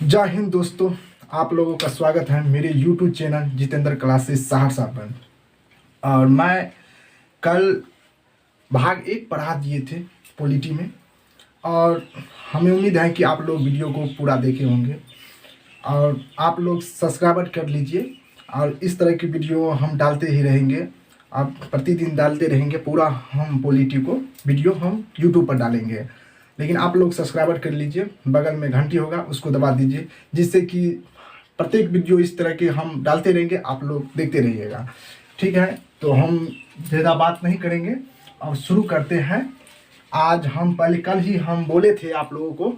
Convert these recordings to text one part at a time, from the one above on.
जय हिंद दोस्तों, आप लोगों का स्वागत है मेरे YouTube channel Jitendra classes Saharsa पर। और मैं कल भाग 1 पढ़ा दिए थे पॉलिटी में, और हमें उम्मीद है कि आप लोग वीडियो को पूरा देखे होंगे और आप लोग सब्सक्राइब कर लीजिए। और इस तरह की वीडियो हम डालते ही रहेंगे, आप प्रतिदिन डालते रहेंगे। पूरा हम पॉलिटी को वीडियो हम YouTube पर डालेंगे, लेकिन आप लोग सब्सक्राइबर कर लीजिए। बगल में घंटी होगा, उसको दबा दीजिए, जिससे कि प्रत्येक वीडियो इस तरह के हम डालते रहेंगे, आप लोग देखते रहिएगा। ठीक है, तो हम ज़्यादा बात नहीं करेंगे और शुरू करते हैं। आज हम पहले कल ही हम बोले थे आप लोगों को,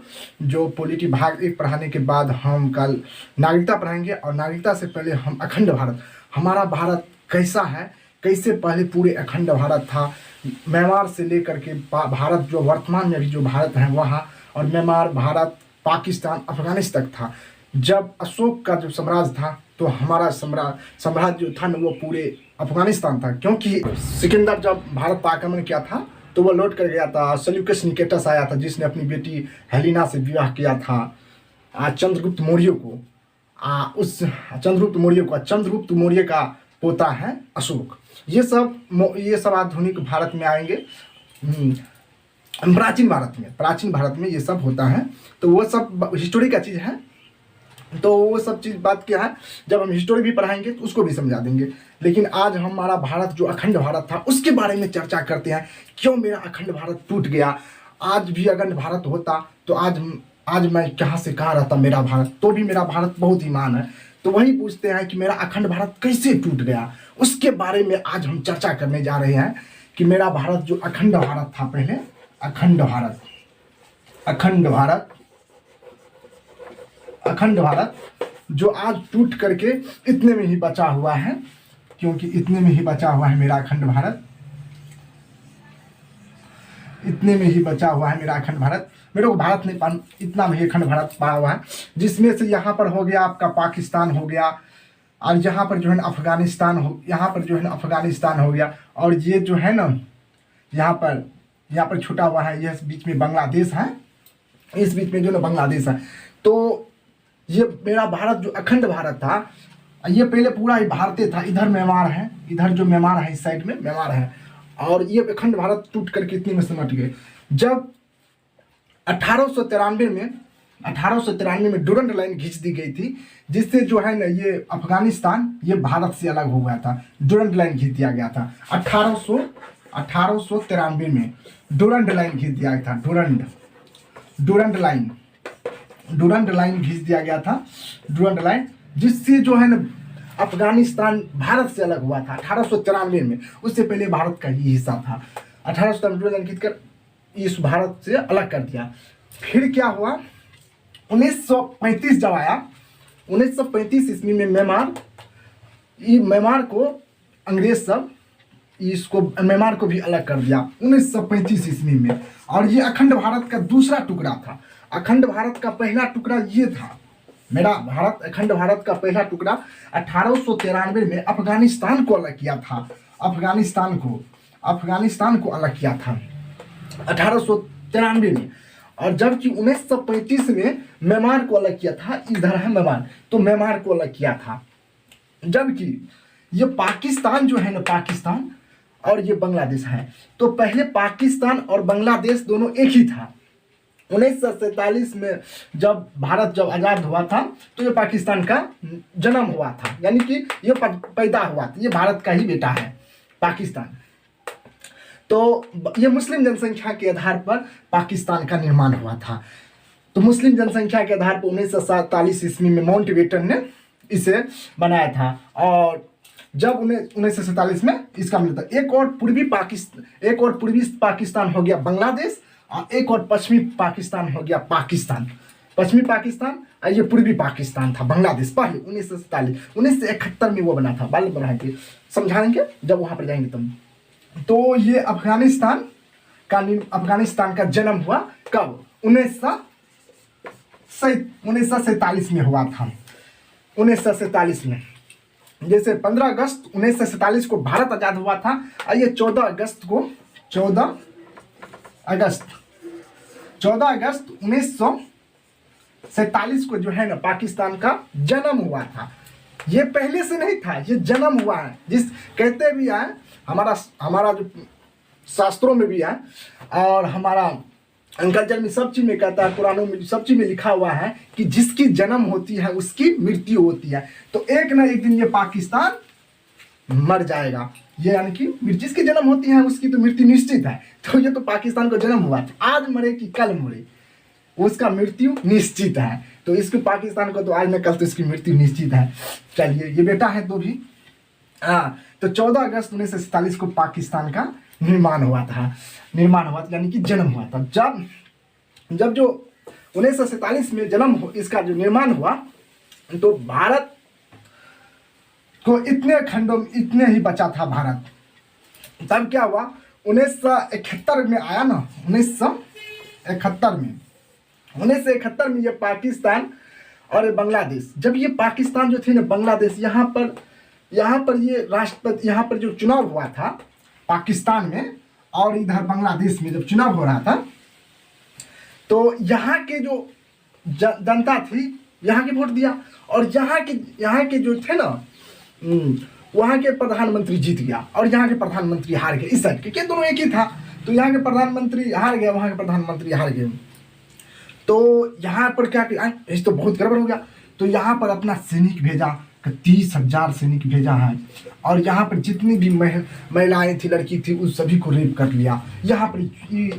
जो पॉलिटी भाग 1 पढ़ाने के बाद हम कल नागरिकता पढ़ाएंगे। और नागरिकता से पहले हम अखंड भारत, हमारा भारत कैसा है, कैसे पहले पूरे अखंड भारत था, म्यांमार से लेकर के भारत जो वर्तमान में भी जो भारत है वहाँ, और म्यांमार, भारत, पाकिस्तान, अफगानिस्तान तक था। जब अशोक का जो साम्राज्य था तो हमारा साम्राज्य जो था ना वो पूरे अफगानिस्तान था, क्योंकि सिकंदर जब भारत पर आक्रमण किया था तो वो लौट कर गया था। सेल्यूकस निकेटस आया था जिसने अपनी बेटी हेलिना से विवाह किया था चंद्रगुप्त मौर्य को। उस चंद्रगुप्त मौर्य का पोता है अशोक। ये सब आधुनिक भारत में आएंगे। प्राचीन भारत में ये सब होता है, तो वो सब हिस्टोरी का चीज़ है। तो वो सब चीज़ बात क्या है, जब हम हिस्टोरी भी पढ़ाएंगे तो उसको भी समझा देंगे। लेकिन आज हमारा भारत जो अखंड भारत था उसके बारे में चर्चा करते हैं। क्यों मेरा अखंड भारत टूट गया? आज भी अखंड भारत होता तो आज मैं कहाँ से कहाँ रहता मेरा भारत, तो भी मेरा भारत बहुत ही महान है। तो वही पूछते हैं कि मेरा अखंड भारत कैसे टूट गया, उसके बारे में आज हम चर्चा करने जा रहे हैं। कि मेरा भारत जो अखंड भारत था पहले, अखंड भारत जो आज टूट करके इतने में ही बचा हुआ है, क्योंकि इतने में ही बचा हुआ है मेरा अखंड भारत। इतने में ही बचा हुआ है मेरा अखंड भारत। मेरे को भारत नहीं इतना में ही अखंड भारत पाया हुआ है, जिसमें से यहाँ पर हो गया आपका पाकिस्तान हो गया, और यहाँ पर जो है ना अफगानिस्तान हो गया। और ये जो है ना यहाँ पर छूटा हुआ है, यह बीच में बांग्लादेश है, इस बीच में जो ना बांग्लादेश है। तो ये मेरा भारत जो अखंड भारत था, ये पहले पूरा ही भारतीय था। इधर म्यांमार है, इधर जो म्यांमार है इस साइड में म्यांमार है, और ये अखंड भारत टूट करके इतने में सिमट गए। जब 1893 में डुरंड लाइन खींच दी गई थी, जिससे जो है ना ये अफगानिस्तान ये भारत से अलग हो गया था। डुरंड लाइन खींच दिया गया था 1893 में डुरंड लाइन खींच दिया गया था। डुरंड लाइन खींच दिया गया था, डुरंड लाइन, जिससे जो है ना अफगानिस्तान भारत से अलग हुआ था 1893 में। उससे पहले भारत का ही हिस्सा था। 1893 लाइन खींच कर इस भारत से अलग कर दिया। फिर क्या हुआ, 1935 जब आया, 1935 ईस्वी में म्यांमार को अंग्रेज सब म्यांमार को भी अलग कर दिया 1935 ईस्वी में। और ये अखंड भारत का दूसरा टुकड़ा था। अखंड भारत का पहला टुकड़ा ये था, मेरा भारत अखंड भारत का पहला टुकड़ा 1893 में अफगानिस्तान को अलग किया था। अफगानिस्तान को अलग किया था 1893 में। और जबकि 1935 में म्यांमार को अलग किया था। इधर है म्यांमार, तो म्यांमार को अलग किया था। जबकि ये पाकिस्तान जो है ना, पाकिस्तान और ये बांग्लादेश है, तो पहले पाकिस्तान और बांग्लादेश दोनों एक ही था। 1947 में जब भारत आज़ाद हुआ था तो ये पाकिस्तान का जन्म हुआ था, यानी कि ये पैदा हुआ था, ये भारत का ही बेटा है पाकिस्तान। तो ये मुस्लिम जनसंख्या के आधार पर पाकिस्तान का निर्माण हुआ था। तो मुस्लिम जनसंख्या के आधार पर 1947 ईस्वी में माउंटबेटन ने इसे बनाया था। और जब 1947 में इसका मिलता, एक और पूर्वी पाकिस्तान हो गया बांग्लादेश, और एक और पश्चिमी पाकिस्तान हो गया पाकिस्तान। पश्चिमी पाकिस्तान और ये पूर्वी पाकिस्तान था बांग्लादेश। पहले 1971 में वो बना था, बाद में बनाएंगे, समझाएंगे जब वहाँ पर जाएंगे तब। तो ये अफगानिस्तान का जन्म हुआ कब, 1947 में हुआ था। 1947 में, जैसे 15 अगस्त 1947 को भारत आज़ाद हुआ था, और ये 14 अगस्त 1947 1947 को जो है ना पाकिस्तान का जन्म हुआ था। ये पहले से नहीं था, ये जन्म हुआ है। जिस कहते भी है, हमारा हमारा जो शास्त्रों में भी है और हमारा अंकल में सब चीज में कहता है, कुरानों में सब चीज में लिखा हुआ है कि जिसकी जन्म होती है उसकी मृत्यु होती है। तो एक ना एक दिन ये पाकिस्तान मर जाएगा। ये यानी कि जिसकी जन्म होती है उसकी तो मृत्यु निश्चित है। तो ये तो पाकिस्तान को जन्म हुआ था, आज मरे कि कल मरे उसका मृत्यु निश्चित है। तो इसको पाकिस्तान को तो आज न कल तो इसकी मृत्यु निश्चित है। चलिए, ये बेटा है तो भी तो 14 अगस्त 1947 को पाकिस्तान का निर्माण हुआ था यानी कि जन्म हुआ था। जब जो 1947 में इसका जो निर्माण हुआ तो भारत को इतने खंडों में इतने ही बचा था भारत। तब क्या हुआ, 1971 में आया ना, 1971 में ये पाकिस्तान और बांग्लादेश, जब ये पाकिस्तान जो थे ना बांग्लादेश, यहाँ पर ये राष्ट्रपति, यहाँ पर जो चुनाव हुआ था पाकिस्तान में और इधर बांग्लादेश में जब चुनाव हो रहा था तो यहाँ के जो जनता थी यहाँ के वोट दिया और यहाँ के जो थे ना वहाँ के प्रधानमंत्री जीत गया और यहाँ के प्रधानमंत्री हार गए। इस साइड के दोनों एक ही था, तो यहाँ के प्रधानमंत्री हार गया, वहाँ के प्रधानमंत्री हार गए। तो यहाँ पर क्या किया, इस तो बहुत गड़बड़ हो गया। तो यहाँ पर अपना सैनिक भेजा, 30,000 सैनिक भेजा है और यहाँ पर जितनी भी महिलाएं थी, लड़की थी, उस सभी को रेप कर लिया। यहाँ पर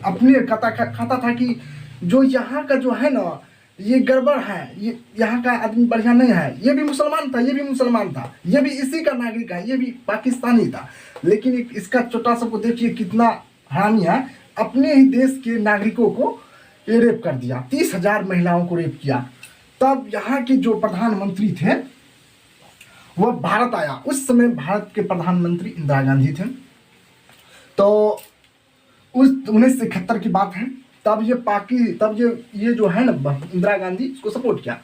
अपने खाता था कि जो यहाँ का जो है ना ये गड़बड़ है, ये यहाँ का आदमी बढ़िया नहीं है, ये भी मुसलमान था, ये भी मुसलमान था, ये भी इसी का नागरिक है, ये भी पाकिस्तानी था। लेकिन इसका छोटा सा को देखिए कितना हरामी है, अपने ही देश के नागरिकों को ये रेप कर दिया, 30,000 महिलाओं को रेप किया। तब यहाँ के जो प्रधानमंत्री थे वो भारत आया। उस समय भारत के प्रधानमंत्री इंदिरा गांधी थे। तो उस 1971 की बात है। तब ये जो है ना इंदिरा गांधी इसको सपोर्ट किया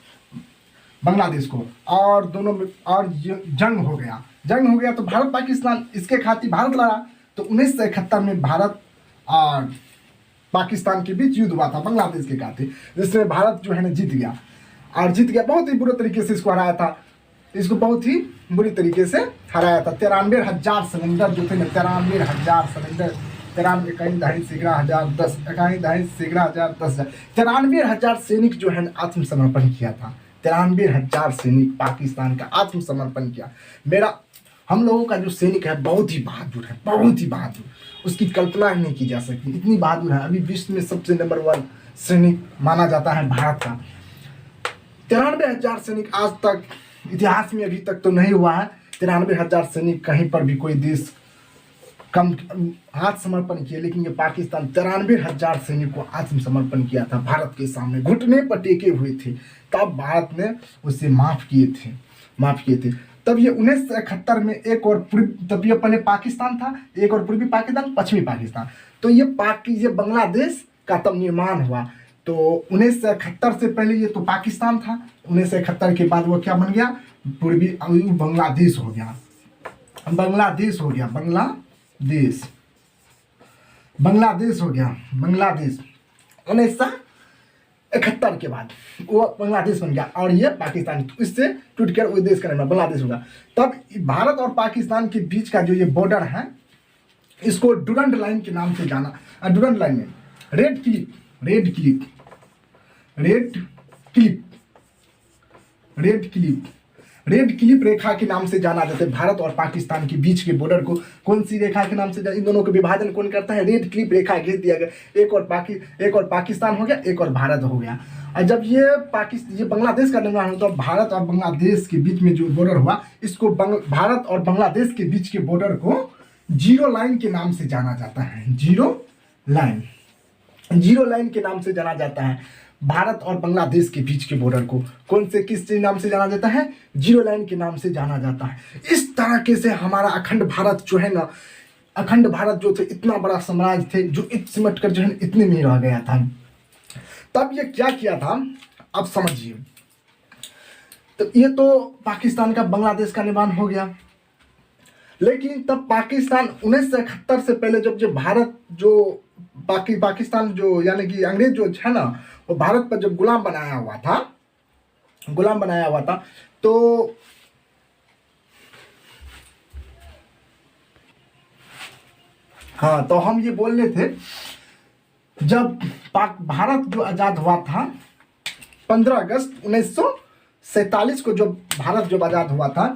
बांग्लादेश को और दोनों में और जंग हो गया तो भारत पाकिस्तान इसके खातिर भारत लड़ा। तो 1971 में भारत और पाकिस्तान के बीच युद्ध हुआ था बांग्लादेश के खातिर, जिसमें भारत जो है ना जीत गया बहुत ही बुरे तरीके से इसको हराया था। इसको बहुत ही बुरी तरीके से हराया था। 93,000 सिलेंडर जो थे ना, 93,000 सिलेंडर, 93,000 सैनिक जो है आत्मसमर्पण किया था। 93,000 सैनिक पाकिस्तान का आत्मसमर्पण किया। हम लोगों का जो सैनिक है बहुत ही बहादुर है, उसकी कल्पना ही नहीं की जा सकती, इतनी बहादुर है। अभी विश्व में सबसे नंबर 1 सैनिक माना जाता है भारत का। 93,000 सैनिक आज तक इतिहास में अभी तक तो नहीं हुआ है। 93,000 सैनिक कहीं पर भी कोई देश कम आत्मसमर्पण किए, लेकिन ये पाकिस्तान 93,000 सैनिक को आत्मसमर्पण किया था भारत के सामने, घुटने पर टेके हुए थे। तब भारत ने उसे माफ किए थे। तब ये 1971 में एक और तब ये पहले पाकिस्तान था, एक और पूर्वी पाकिस्तान, पश्चिमी पाकिस्तान। तो ये बांग्लादेश का तब निर्माण हुआ। तो 1971 से पहले ये तो पाकिस्तान था, 1971 के बाद वो क्या बन गया, पूर्वी बांग्लादेश हो गया। बांग्लादेश 1971 के बाद वो बांग्लादेश बन गया और ये पाकिस्तान, इससे टूट कर वो देश का नाम बांग्लादेश होगा। तब भारत और पाकिस्तान के बीच का जो ये बॉर्डर है इसको डुरंड लाइन के नाम से जाना। डुरंड लाइन में रेड क्लिप रेखा के नाम से जाना जाता है। भारत और पाकिस्तान के बीच के बॉर्डर को कौन सी रेखा के नाम से, इन दोनों का विभाजन कौन करता है, रेड क्लिप रेखा खींच दिया गया। एक और पाकिस्तान हो गया, एक और भारत हो गया। और जब ये बांग्लादेश का निर्माण हुआ तो भारत और बांग्लादेश के बीच में जो बॉर्डर हुआ, इसको भारत और बांग्लादेश के बीच के बॉर्डर को जीरो लाइन के नाम से जाना जाता है। जीरो लाइन के नाम से जाना जाता है। भारत और बांग्लादेश के बीच के बॉर्डर को किस नाम से जाना जाता है, जीरो लाइन के नाम से जाना जाता है। इस तरीके से हमारा अखंड भारत जो है ना, अखंड भारत जो थे, इतना बड़ा साम्राज्य थे जो सिमट कर जो है इतने में रह गया था। तब ये क्या किया था अब समझिए। तो ये तो पाकिस्तान का बांग्लादेश का निर्माण हो गया, लेकिन तब पाकिस्तान 1971 से पहले जब भारत पाकिस्तान जो यानी कि अंग्रेज जो है ना, वो भारत पर जब गुलाम बनाया हुआ था, गुलाम बनाया हुआ था। तो हाँ, तो हम ये बोल रहे थे, जब पाक भारत जो आज़ाद हुआ था 15 अगस्त 1947 को, जो भारत जब आज़ाद हुआ था,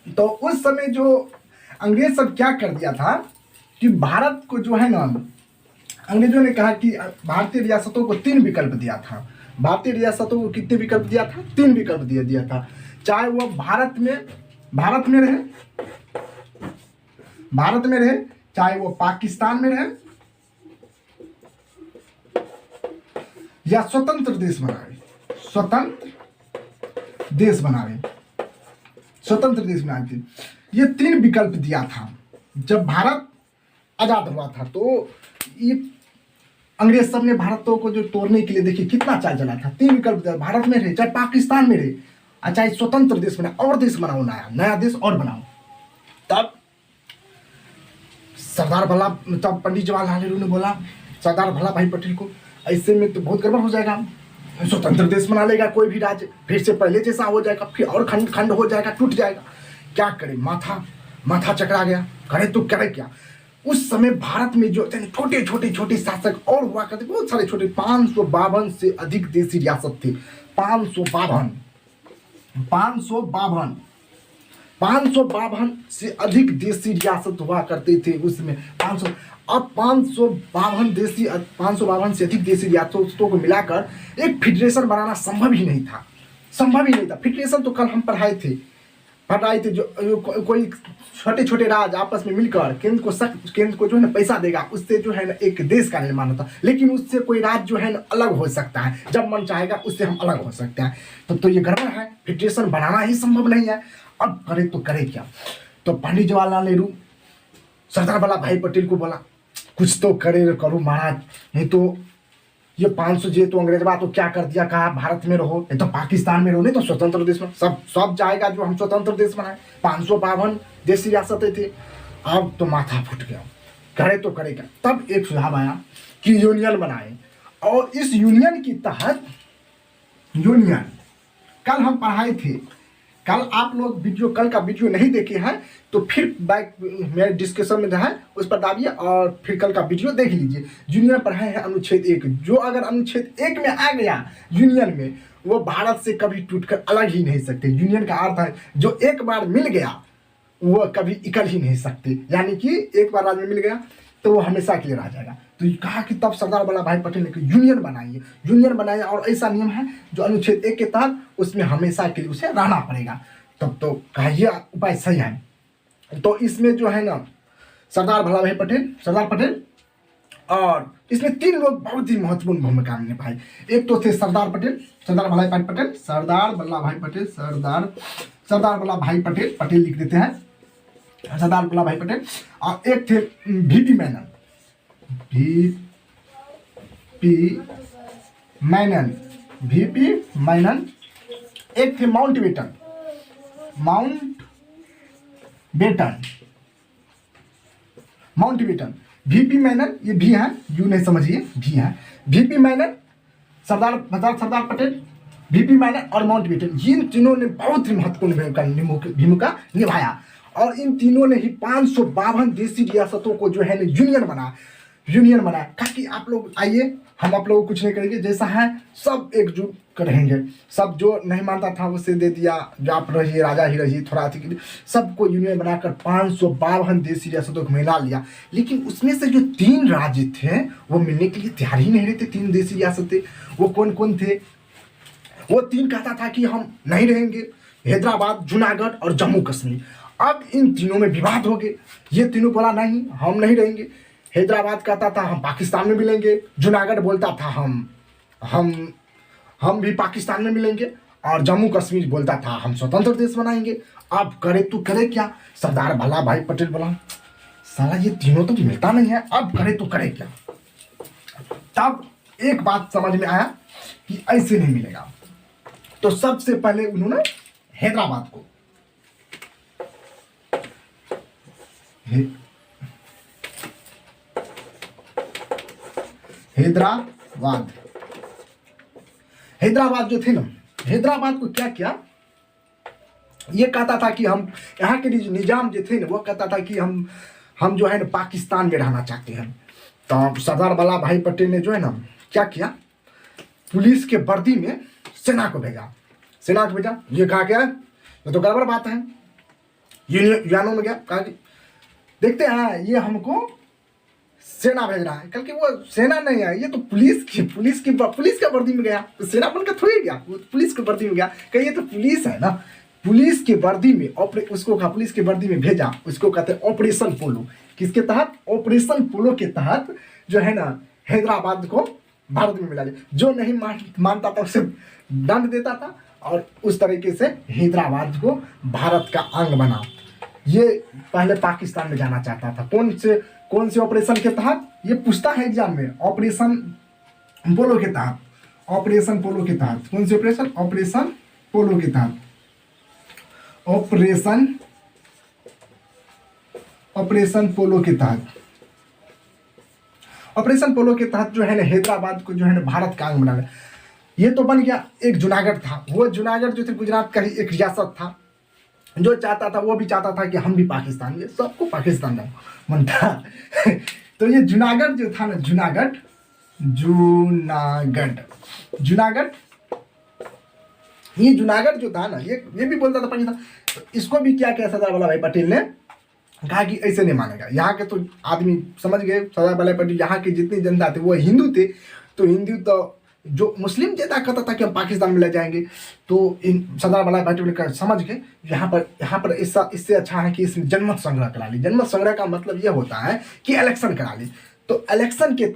तो उस समय जो अंग्रेज सब क्या कर दिया था कि भारत को जो है ना, अंग्रेजों ने कहा कि भारतीय रियासतों को 3 विकल्प दिया था। भारतीय रियासतों को कितने विकल्प दिया था? 3 विकल्प दिया था। चाहे वो भारत में रहे, चाहे वो पाकिस्तान में रहे, या स्वतंत्र देश बनावे। ये 3 विकल्प दिया था जब भारत आजाद हुआ था। तो ये अंग्रेज सब ने भारतों को जो तोड़ने के लिए देखिए कितना चाल चला था। 3 विकल्प दिया, भारत में रहे, चाहे पाकिस्तान में रहे, चाहे स्वतंत्र देश बनाओ, और देश बनाओ, नया देश और बनाओ। तब सरदार तब पंडित जवाहरलाल नेहरू ने बोला सरदार वल्लभ भाई पटेल को, ऐसे में तो बहुत गड़बड़ हो जाएगा, स्वतंत्र देश बना लेगा कोई भी राज्य, फिर से पहले जैसा हो जाएगा, फिर और खंड हो जाएगा, टूट जाएगा, क्या करे? माथा चकरा गया, करे तो करे क्या? उस समय भारत में जो छोटे शासक और हुआ करते, बहुत सारे छोटे, 552 से अधिक देशी रियासत थे। 552 से अधिक देशी रियासत हुआ करते थे उसमें। 500, अब 552 से अधिक देशी रियासतों को मिलाकर एक फेडरेशन बनाना संभव ही नहीं था। फेडरेशन तो कल हम पढ़ाए थे जो कोई छोटे राज्य आपस में मिलकर केंद्र को जो है ना पैसा देगा, उससे जो है ना एक देश का निर्माण होता। लेकिन उससे कोई राज्य जो है ना अलग हो सकता है, जब मन चाहेगा उससे हम अलग हो सकते हैं। तो ये गड़बड़ है, फेडरेशन बनाना ही संभव नहीं है। अब करे तो करे क्या? तो पंडित जवाहरलाल नेहरू सरदार वल्लभ भाई पटेल को बोला कुछ तो करो महाराज, नहीं तो ये 500 जे तो अंग्रेजवा तो क्या कर दिया, कहा भारत में रहो, नहीं तो पाकिस्तान में रहो, नहीं तो स्वतंत्र देश में सब जाएगा जो हम स्वतंत्र देश बनाए। 552 देशी रियासतें थी। अब तो माथा फूट गया, करे तो करे क्या? तब एक सुझाव आया कि यूनियन बनाए, और इस यूनियन की तहत कल हम पढ़ाए थे। कल आप लोग कल का वीडियो नहीं देखे हैं तो फिर बैक मेरे डिस्कशन में है उस पर दाबिए और फिर कल का वीडियो देख लीजिए। यूनियन पढ़ाए हैं अनुच्छेद 1, जो अगर अनुच्छेद 1 में आ गया यूनियन में, वो भारत से कभी टूटकर अलग ही नहीं सकते। यूनियन का अर्थ है जो एक बार मिल गया वो कभी इकल ही नहीं सकते, यानी कि एक बार राज्य में मिल गया तो वो हमेशा के लिए रह जाएगा। तो कहा कि तब सरदार वल्लभ भाई पटेल ने यूनियन बनाइए, और ऐसा नियम है जो अनुच्छेद 1 के तहत उसमें हमेशा के लिए उसे रहना पड़ेगा। तब तो कहा यह उपाय सही है। तो इसमें जो है ना सरदार पटेल, और इसमें 3 लोग बहुत ही महत्वपूर्ण भूमिका निभाई। एक तो थे सरदार वल्लभ भाई पटेल, पटेल लिख देते हैं, सरदार वल्लभ भाई पटेल। और एक थे वीपी मैनन, एक थे माउंटबेटन। वीपी मैनन, ये भी है, यू नहीं समझिए, भी है। वीपी मैनन, सरदार पटेल, वीपी मैनन और माउंटबेटन, इन तीनों ने बहुत ही महत्वपूर्ण भूमिका निभाया। और इन तीनों ने ही 552 देशी रियासतों को जो है ना यूनियन बनाया। ताकि आप लोग आइए, हम आप लोगों को कुछ नहीं करेंगे, जैसा है सब एकजुट रहेंगे। सब जो नहीं मानता था उसे दे दिया, जो आप रहिए राजा ही रहिए, थोड़ा के लिए सबको यूनियन बनाकर 552 देशी रियासतों को मिला लिया। लेकिन उसमें से जो 3 राज्य थे वो मिलने के लिए तैयार ही नहीं रहते। 3 देशी रियासतें, वो कौन कौन थे? वो 3 कहता था कि हम नहीं रहेंगे, हैदराबाद, जूनागढ़ और जम्मू कश्मीर। अब इन तीनों में विवाद हो गए। ये तीनों बोला नहीं, हम नहीं रहेंगे। हैदराबाद कहता था हम पाकिस्तान में मिलेंगे, जूनागढ़ बोलता था हम भी पाकिस्तान में मिलेंगे, और जम्मू कश्मीर बोलता था हम स्वतंत्र देश बनाएंगे। अब करे तो करे क्या? सरदार वल्लभ भाई पटेल बोला साला ये तीनों तो मिलता नहीं है, अब करे तो करे क्या? तब एक बात समझ में आया कि ऐसे नहीं मिलेगा। तो सबसे पहले उन्होंने हैदराबाद को हैदराबाद जो थे ना, हैदराबाद को क्या किया, ये कहता था कि हम यहाँ के निजाम जो थे ना वो कहता था कि हम जो है ना पाकिस्तान में रहना चाहते हैं। तो सरदार वल्लभ भाई पटेल ने जो है ना क्या किया, पुलिस के वर्दी में सेना को भेजा, सेना को भेजा। ये कहा क्या, ये तो गड़बड़ बात है। यूएनओ में गया, कहा कि देखते हैं ये हमको सेना भेज रहा है। कल कि वो सेना नहीं है, ये तो पुलिस का वर्दी में गया, तो सेना बनकर थोड़ी गया, वो पुलिस के वर्दी में गया। कहीं ये तो पुलिस है ना, पुलिस के वर्दी में उसको कहा, पुलिस के वर्दी में भेजा। उसको कहते हैं ऑपरेशन पोलो। किसके तहत? ऑपरेशन पोलो के तहत जो है ना हैदराबाद को भारत में मिला दिया। जो नहीं मानता था उसे दंड देता था, और उस तरीके से हैदराबाद को भारत का अंग बना। ये पहले पाकिस्तान में जाना चाहता था। कौन से ऑपरेशन के तहत? ये पूछता है एग्जाम में, ऑपरेशन पोलो के तहत। ऑपरेशन पोलो के तहत कौन सी ऑपरेशन? ऑपरेशन पोलो के तहत। ऑपरेशन पोलो के तहत, ऑपरेशन पोलो के तहत जो है ना हैदराबाद को जो है ना भारत का अंग बनाना। ये तो बन गया। एक जूनागढ़ था, वो जूनागढ़ जो थे गुजरात का ही एक रियासत था। जो चाहता था वो भी चाहता था कि हम भी पाकिस्तान में, सबको पाकिस्तान का मन था। तो ये जूनागढ़ जो था ना, जूनागढ़ ये जूनागढ़ जो था ना, ये भी बोलता था पाकिस्तान। तो इसको भी क्या किया सरदार वल्लभ भाई पटेल ने, कहा कि ऐसे नहीं मानेगा। यहाँ के तो आदमी समझ गए, सरदार वल्लभ भाई पटेल यहाँ की जितनी जनता थी वो हिंदू थे। तो हिंदू तो जो मुस्लिम ज्यादा कहता था कि हम पाकिस्तान में ले जाएंगे। तो इन सरदार वल्लभ भाई पटेल समझ गए यहाँ पर इससे अच्छा है कि इसमें जनमत संग्रह करा ली। जनमत संग्रह का मतलब ये होता है कि इलेक्शन करा ली। तो इलेक्शन के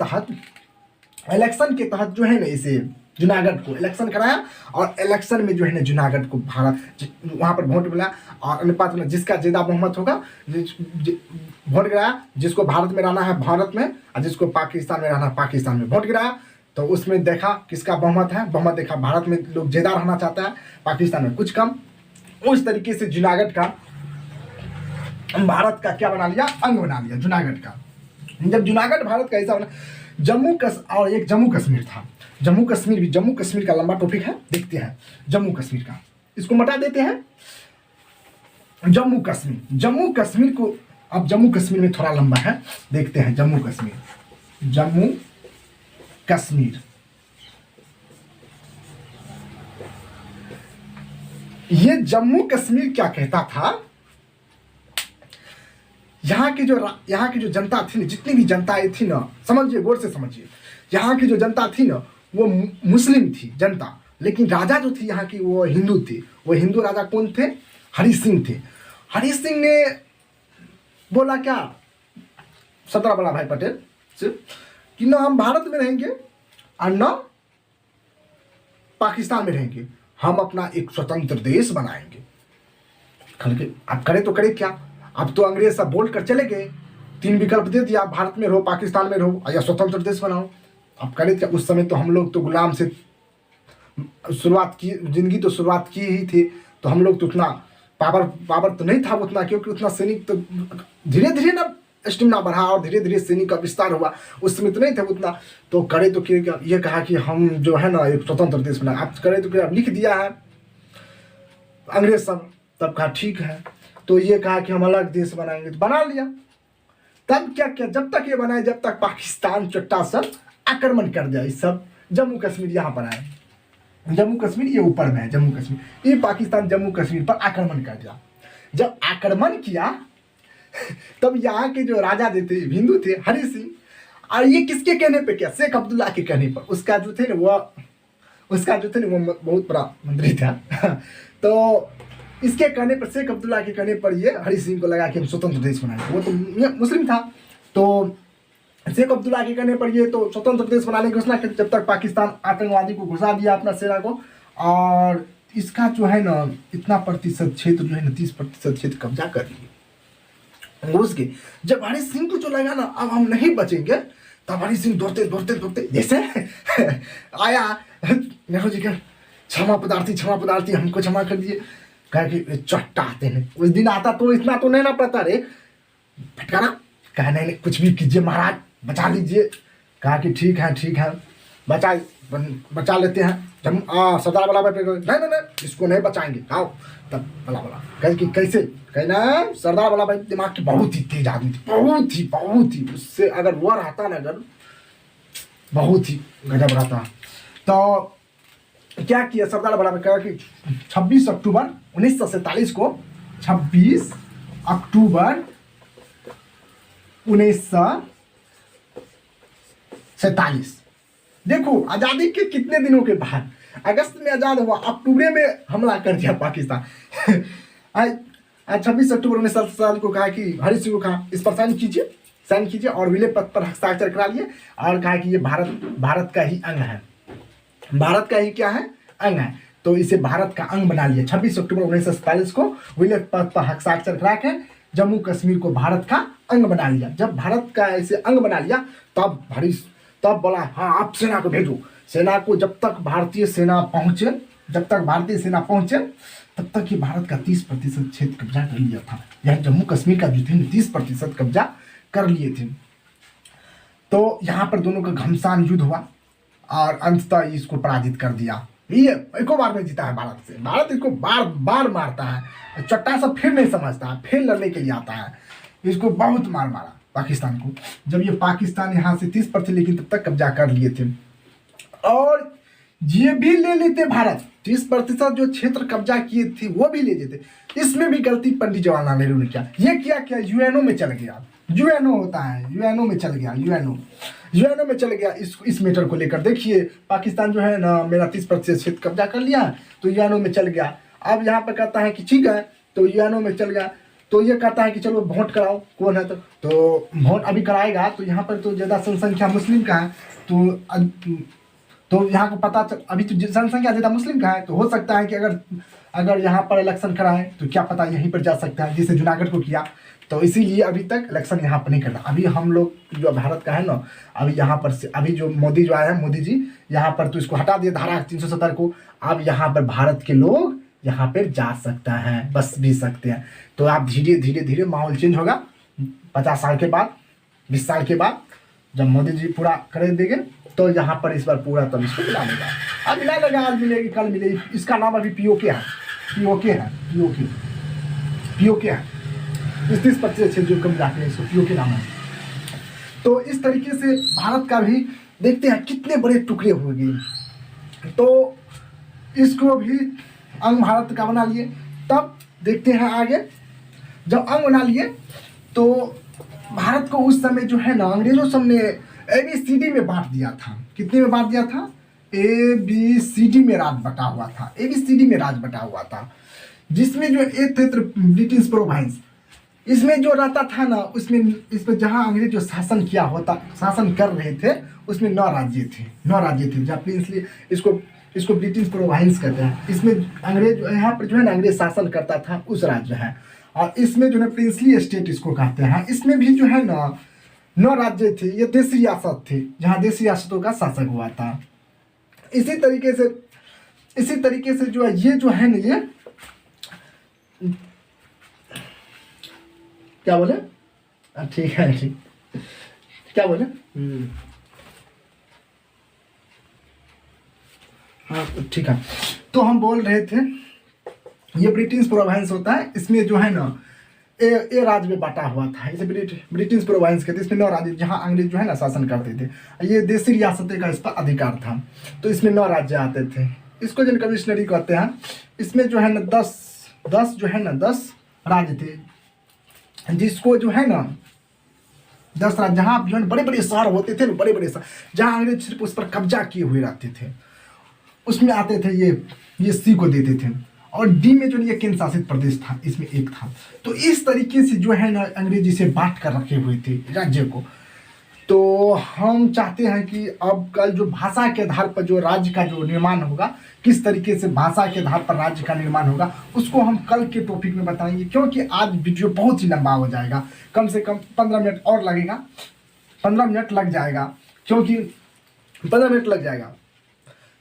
तहत जो है ना इसे जूनागढ़ को इलेक्शन कराया, और इलेक्शन में जो है ना जूनागढ़ को भारत वहाँ पर वोट मिला, और अनुपात में जिसका ज्यादा बहुमत होगा वोट गिराया। जिसको भारत में रहना है भारत में, और जिसको पाकिस्तान में रहना है पाकिस्तान में वोट गिराया। तो उसमें देखा किसका बहुमत है, बहुमत देखा भारत में लोग ज्यादा रहना चाहता है, पाकिस्तान में कुछ कम। उस तरीके से जूनागढ़ का भारत का क्या बना लिया, अंग बना लिया जूनागढ़ का। जब जूनागढ़ भारत का हिस्सा बना, और एक जम्मू कश्मीर था। जम्मू कश्मीर का लंबा टॉपिक है, देखते हैं जम्मू कश्मीर का। इसको मिटा देते हैं। जम्मू कश्मीर को, अब जम्मू कश्मीर में थोड़ा लंबा है, देखते हैं जम्मू कश्मीर। ये जम्मू कश्मीर क्या कहता था, यहाँ की जो जनता थी ना, जितनी भी जनताएं थी ना, समझिए गौर से समझिए, यहाँ की जो जनता थी ना वो मुस्लिम थी जनता, लेकिन राजा जो थी यहाँ की वो हिंदू थे। वो हिंदू राजा कौन थे? हरि सिंह थे। हरि सिंह ने बोला क्या सरदार वल्लभ भाई पटेल से कि ना हम भारत में रहेंगे और ना पाकिस्तान में रहेंगे, हम अपना एक स्वतंत्र देश बनाएंगे। अब करे तो करे क्या, अब तो अंग्रेज सब बोल कर चले गए, 3 विकल्प दे दिया, भारत में रहो, पाकिस्तान में रहो, या स्वतंत्र देश बनाओ। अब करे क्या, उस समय तो हम लोग तो गुलाम से जिंदगी तो शुरुआत की ही थी। तो हम लोग तो उतना पावर तो नहीं था उतना, क्योंकि उतना सैनिक तो धीरे धीरे ना स्टेमिना बढ़ा और धीरे धीरे सैनिक का विस्तार हुआ, उस समय तो नहीं था उतना। तो करे तो क्या, ये कहा कि हम जो है ना एक स्वतंत्र देश बनाए। आप करे तो क्या, लिख दिया है अंग्रेज सब। तब कहा ठीक है, तो ये कहा कि हम अलग देश बनाएंगे, तो बना लिया। तब क्या किया, जब तक ये बनाए जब तक पाकिस्तान चट्टा सब आक्रमण कर दिया। इस सब जम्मू कश्मीर यहाँ पर आए, जम्मू कश्मीर ये ऊपर में है, जम्मू कश्मीर, ये पाकिस्तान जम्मू कश्मीर पर आक्रमण कर दिया। जब आक्रमण किया तब यहाँ के जो राजा थे हिंदू थे, हरि सिंह, और ये किसके कहने पे किया, शेख अब्दुल्ला के कहने पर। उसका जो थे ना वो बहुत बड़ा मंत्री था। तो इसके कहने पर, शेख अब्दुल्ला के कहने पर ये हरि सिंह को लगा कि हम स्वतंत्र देश बनाएंगे। वो तो मुस्लिम था, तो शेख अब्दुल्ला के कहने पर ये तो स्वतंत्र देश बनाने की घोषणा की। जब तक पाकिस्तान आतंकवादी को घुसा दिया अपना सेना को, और इसका जो है ना इतना प्रतिशत क्षेत्र जो है ना 30% क्षेत्र कब्जा कर लिए अंग्रेज के। जब हरि सिंह को जो लगा ना अब हम नहीं बचेंगे, तब हरि सिंह दौड़ते जैसे आया नेहरू जी का क्षमा पदार्थी हमको क्षमा कर दिए। कह के चट्टा आते हैं, उस दिन आता तो इतना तो नहीं ना पता रे, फटकारा, कहा नहीं कुछ भी कीजिए महाराज, बचा लीजिए। कहा कि ठीक है। बचा लेते हैं। जब सरदार वल्लभ भाई पटेल नहीं नहीं नहीं इसको नहीं बचाएंगे, आओ तब बोला कह कि कैसे कहना, सरदार वल्लभ भाई दिमाग की बहुत ही तेज आदमी थी, बहुत ही उससे अगर वो रहता ना अगर बहुत ही गजब रहता। तो क्या किया सरदार वल्लभ भाई कहा कि 26 अक्टूबर 1947 को 26 अक्टूबर 1947 देखो आज़ादी के कितने दिनों के बाद, अगस्त में आज़ाद हुआ, अक्टूबर में हमला कर दिया पाकिस्तान। आज 26 अक्टूबर 1947 को कहा कि हरि सिंह को कहा इस पर साइन कीजिए और विलय पत्र पर हस्ताक्षर करा लिए और कहा कि ये भारत का ही अंग है, भारत का ही क्या है अंग है, तो इसे भारत का अंग बना लिया। 26 अक्टूबर 1947 को विलय पत्र पर हस्ताक्षर करा के जम्मू कश्मीर को भारत का अंग बना लिया। जब भारत का ऐसे अंग बना लिया तब बोला हाँ आप सेना को भेजो, सेना को जब तक भारतीय सेना पहुंचे तब तक ये भारत का 30% क्षेत्र कब्जा कर लिया था। यह जम्मू कश्मीर का जो थे 30% कब्जा कर लिए थे। तो यहाँ पर दोनों का घमासान युद्ध हुआ और अंततः इसको पराजित कर दिया। ये एक बार में जीता है भारत से, भारत इसको बार बार मारता है, चट्टा सा फिर नहीं समझता है, फिर लड़ने के लिए आता है, इसको बहुत मारा पाकिस्तान को। जब ये पाकिस्तान यहाँ से 30% लेकिन तब तक कब्जा कर लिए थे और ये भी ले लेते भारत 30% जो क्षेत्र कब्जा किए थे वो भी ले लेते। इसमें भी गलती पंडित जवाहरलाल नेहरू ने किया। ये क्या यूएनओ में चल गया, यूएनओ होता है, यूएनओ में चल गया इस मैटर को लेकर। देखिए पाकिस्तान जो है ना मेरा 30% क्षेत्र कब्जा कर लिया तो यूएनओ में चल गया। अब यहाँ पे कहता है कि ठीक है तो यूएनओ में चल गया, तो ये कहता है कि चलो वोट कराओ, कौन है तो वोट अभी कराएगा तो यहाँ पर तो ज़्यादा जनसंख्या मुस्लिम का है, तो यहाँ को पता चल अभी तो जनसंख्या ज़्यादा मुस्लिम का है, तो हो सकता है कि अगर यहाँ पर इलेक्शन कराए तो क्या पता यहीं पर जा सकता है, जिसे जूनागढ़ को किया। तो इसीलिए अभी तक इलेक्शन यहाँ पर नहीं करना। अभी हम लोग जो भारत का है ना, अभी यहाँ पर से अभी जो मोदी जो आया है, मोदी जी यहाँ पर तो इसको हटा दिया धारा 370 को। अब यहाँ पर भारत के लोग यहाँ पर जा सकता है, बस भी सकते हैं। तो आप धीरे माहौल चेंज होगा 50 साल के बाद, 20 साल के बाद जब मोदी जी पूरा कर देंगे तो यहाँ पर इस बार पूरा तब इसको मिला लेगा। अब मिला लेगा, आज मिलेगी कल मिलेगी। इसका नाम अभी पीओके है। इस 30% जो कम जाते हैं इसको पीओके नाम है। तो इस तरीके से भारत का भी देखते हैं कितने बड़े टुकड़े हो गए। तो इसको भी अंग भारत का बना लिए। तब देखते हैं आगे, जब अंग बना लिए तो भारत को उस समय जो है ना अंग्रेजों सबने ABCD में बांट दिया था। कितने में बांट दिया था? ABCD में राज बटा हुआ था, जिसमें जो एक थे ब्रिटिश प्रोविंस, इसमें जो रहता था ना इसमें जहाँ अंग्रेज जो शासन कर रहे थे उसमें 9 राज्य थे। जापानीज लिए इसको ब्रिटिश प्रोविंस कहते हैं। इसमें अंग्रेज यहाँ पर जो है ना अंग्रेज शासन करता था उस राज्य है। और इसमें जो है प्रिंसली स्टेट इसको कहते हैं। इसमें भी जो है ना 9 राज्य थे, ये देशी रियासत थे जहाँ देशी रियासतों का शासक हुआ था। इसी तरीके से जो है ये जो है ना ये क्या बोले, ठीक है क्या बोले, हाँ ठीक है। तो हम बोल रहे थे ये ब्रिटिश प्रोविंस होता है। इसमें जो है ना ए राज्य में बांटा हुआ था, इसे ब्रिटिश प्रोविंस कहते हैं। इसमें 9 राज्य जहाँ अंग्रेज जो है ना शासन करते थे। ये देशी रियासतें का इस पर अधिकार था। तो इसमें 9 राज्य आते थे, इसको जन कमिश्नरी कहते हैं। इसमें जो है ना 10 राज्य थे, जिसको जो है ना 10 राज्य जहाँ जो है बड़े बड़े शहर होते थे, बड़े बड़े शहर जहाँ अंग्रेज सिर्फ उस पर कब्जा किए हुए रहते थे, उसमें आते थे। ये सी को देते थे। और डी में जो ये केंद्र शासित प्रदेश था, इसमें एक था। तो इस तरीके से जो है ना अंग्रेजी से बांट कर रखे हुए थे राज्य को। तो हम चाहते हैं कि अब कल जो भाषा के आधार पर जो राज्य का जो निर्माण होगा, किस तरीके से भाषा के आधार पर राज्य का निर्माण होगा, उसको हम कल के टॉपिक में बताएंगे। क्योंकि आज वीडियो बहुत ही लंबा हो जाएगा, कम से कम 15 मिनट और लगेगा, 15 मिनट लग जाएगा, क्योंकि 15 मिनट लग जाएगा।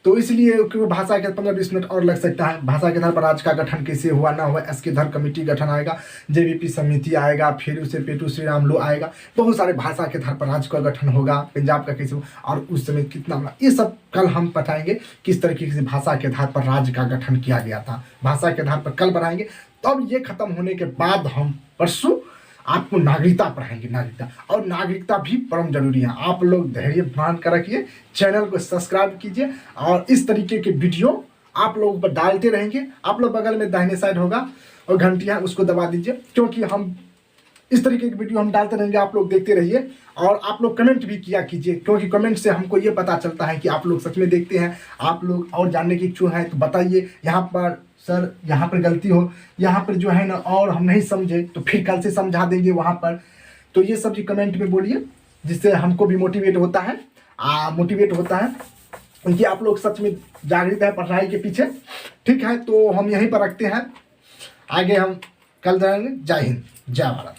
तो इसलिए क्योंकि भाषा के 15-20 मिनट और लग सकता है। भाषा के आधार पर राज्य का गठन कैसे हुआ ना हुआ, इसके आधार कमेटी गठन आएगा, जेवीपी समिति आएगा, फिर उसे पेटू श्री राम लो आएगा, बहुत सारे भाषा के आधार पर राज्य का गठन होगा, पंजाब का कैसे हुआ और उस समय कितना बड़ा, ये सब कल हम बताएंगे किस तरीके से भाषा के आधार पर राज्य का गठन किया गया था। भाषा के आधार पर कल बढ़ाएंगे। तब ये खत्म होने के बाद हम परसों आपको नागरिकता पढ़ाएंगे। नागरिकता और नागरिकता भी परम जरूरी है। आप लोग धैर्य मान कर रखिए, चैनल को सब्सक्राइब कीजिए और इस तरीके के वीडियो आप लोग पर डालते रहेंगे। आप लोग बगल में दाहिने साइड होगा और घंटियां उसको दबा दीजिए, क्योंकि हम इस तरीके की वीडियो हम डालते रहेंगे, आप लोग देखते रहिए। और आप लोग कमेंट भी किया कीजिए, क्योंकि कमेंट से हमको ये पता चलता है कि आप लोग सच में देखते हैं। आप लोग और जानने की इच्छुक हैं तो बताइए, यहाँ पर सर यहाँ पर गलती हो, यहाँ पर जो है ना और हम नहीं समझे तो फिर कल से समझा देंगे वहाँ पर। तो ये सब जी कमेंट में बोलिए, जिससे हमको भी मोटिवेट होता है क्योंकि आप लोग सच में जागृत है पढ़ाई के पीछे। ठीक है, तो हम यहीं पर रखते हैं, आगे हम कल जाएंगे। जय हिंद, जय भारत।